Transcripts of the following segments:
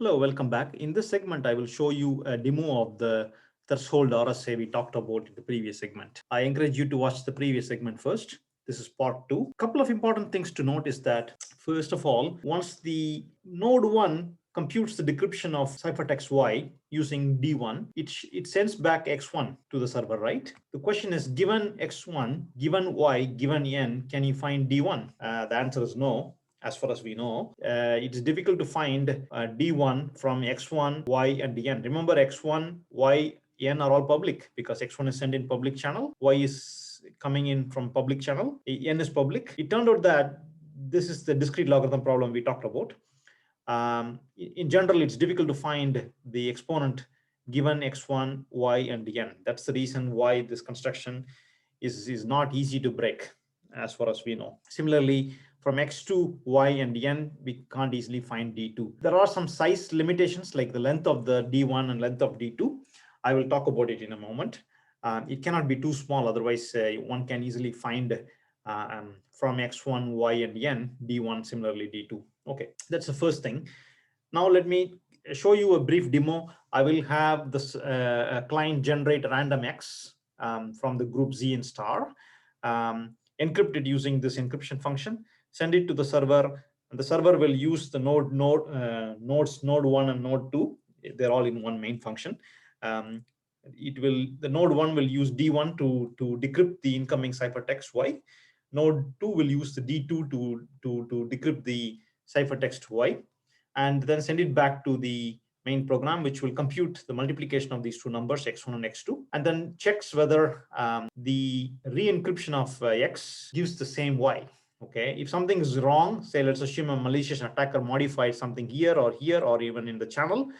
Hello, welcome back. In this segment, I will show you a demo of the threshold RSA we talked about in the previous segment. I encourage you to watch the previous segment first. This is part 2. A couple of important things to note is that, first of all, once the node 1 computes the decryption of ciphertext Y using D1, it sends back X1 to the server, right? The question is, given X1, given Y, given N, can you find D1? The answer is no. As far as we know, it is difficult to find D1 from X1, Y, and N. Remember, X1, Y, N are all public because X1 is sent in public channel, Y is coming in from public channel, N is public. It turned out that this is the discrete logarithm problem we talked about. In general, it's difficult to find the exponent given X1, Y, and N. That's the reason why this construction is not easy to break as far as we know. Similarly, from X2, Y, and N, we can't easily find D2. There are some size limitations like the length of the D1 and length of D2. I will talk about it in a moment. It cannot be too small, otherwise one can easily find from X1, Y, and N, D1, similarly D2. Okay, that's the first thing. Now let me show you a brief demo. I will have this client generate random X from the group Z and star, encrypt it using this encryption function, send it to the server, and the server will use the nodes node 1 and node 2. They're all in one main function. The node 1 will use D1 to decrypt the incoming ciphertext Y. Node 2 will use the D2 to decrypt the ciphertext Y, and then send it back to the main program, which will compute the multiplication of these two numbers, X1 and X2, and then checks whether the re-encryption of X gives the same Y. Okay, if something is wrong, say let's assume a malicious attacker modified something here, or even in the channel,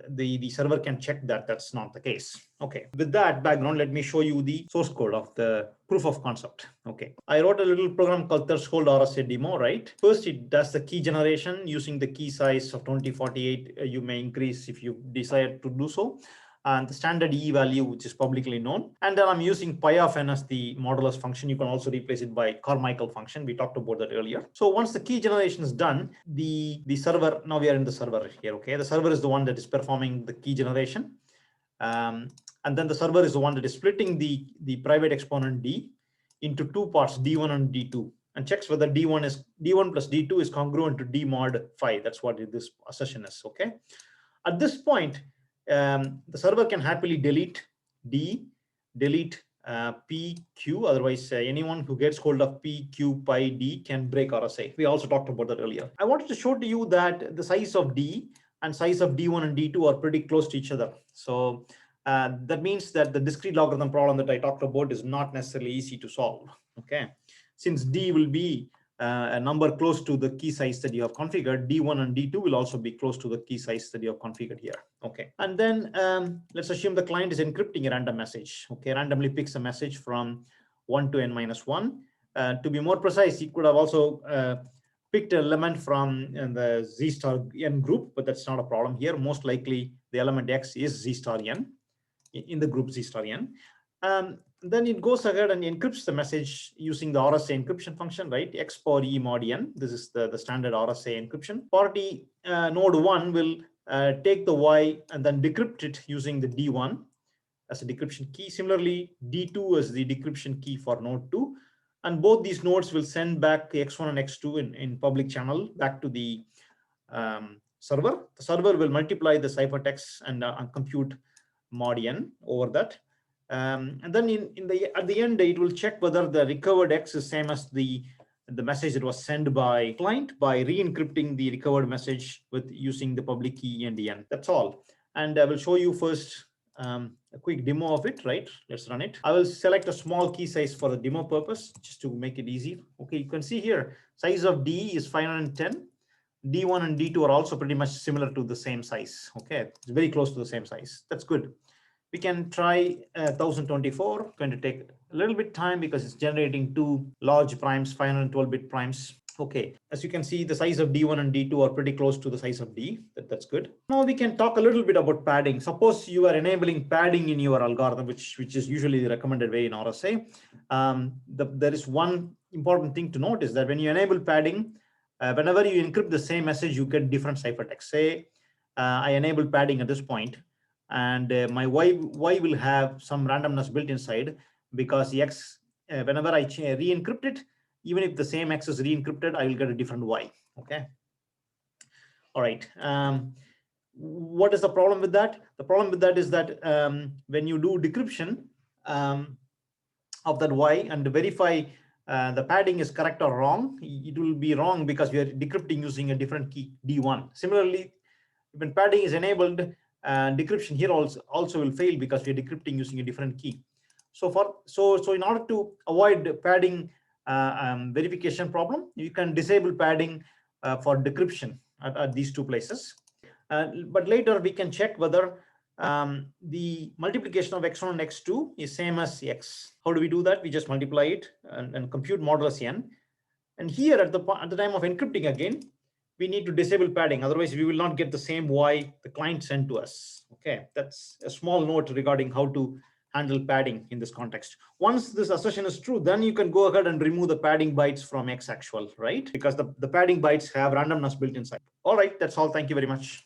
the server can check that that's not the case. Okay, with that background, let me show you the source code of the proof of concept. Okay, I wrote a little program called threshold RSA demo, right? First, it does the key generation using the key size of 2048. You may increase if you desire to do so, and the standard E value, which is publicly known. And then I'm using pi of n as the modulus function. You can also replace it by Carmichael function. We talked about that earlier. So once the key generation is done, the server, now we are in the server here, okay? The server is the one that is performing the key generation. And then the server is the one that is splitting the private exponent D into two parts, D1 and D2, and checks whether D1 plus D2 is congruent to D mod phi. That's what this assertion is, okay? At this point, the server can happily delete D, delete P, Q. Otherwise, anyone who gets hold of P, Q, pi, D can break RSA. We also talked about that earlier. I wanted to show to you that the size of D and size of D1 and D2 are pretty close to each other. So that means that the discrete logarithm problem that I talked about is not necessarily easy to solve. Okay, since D will be a number close to the key size that you have configured, D1 and D2 will also be close to the key size that you have configured here. Okay, and then let's assume the client is encrypting a random message. Okay, randomly picks a message from 1 to n minus 1. To be more precise, he could have also picked an element from the Z star n group, but that's not a problem here. Most likely the element X is Z star n in the group Z star n. Then it goes ahead and encrypts the message using the RSA encryption function, right? X power E mod n. This is the standard RSA encryption. Party node 1 will take the Y and then decrypt it using the D1 as a decryption key. Similarly, D2 is the decryption key for node 2. And both these nodes will send back X1 and X2 in public channel back to the server. The server will multiply the ciphertext and compute mod n over that. And then at the end, it will check whether the recovered X is same as the message that was sent by client by re-encrypting the recovered message with using the public key and n. That's all. And I will show you first a quick demo of it, right? Let's run it. I will select a small key size for the demo purpose, just to make it easy. Okay, you can see here, size of D is 510. D1 and D2 are also pretty much similar to the same size. Okay, it's very close to the same size. That's good. We can try 1024. Going to take a little bit time because it's generating two large primes, 512-bit primes. Okay, as you can see, the size of D1 and D2 are pretty close to the size of D. That's good. Now we can talk a little bit about padding. Suppose you are enabling padding in your algorithm, which is usually the recommended way in RSA. There is one important thing to note is that when you enable padding, whenever you encrypt the same message, you get different ciphertext. Say I enable padding at this point, and my y will have some randomness built inside, because x, whenever I re-encrypt it, even if the same x is re-encrypted, I will get a different y. Okay. All right. What is the problem with that? The problem with that is that when you do decryption of that y and verify the padding is correct or wrong, it will be wrong because we are decrypting using a different key, D1. Similarly, when padding is enabled, decryption here also will fail because we are decrypting using a different key. So in order to avoid padding verification problem, you can disable padding for decryption at these two places. But later we can check whether the multiplication of x1 and x2 is same as x. How do we do that? We just multiply it and compute modulus n. And here at the time of encrypting again, we need to disable padding. Otherwise, we will not get the same y the client sent to us. Okay, that's a small note regarding how to handle padding in this context. Once this assertion is true, then you can go ahead and remove the padding bytes from x actual, right? Because the padding bytes have randomness built inside. All right, that's all. Thank you very much.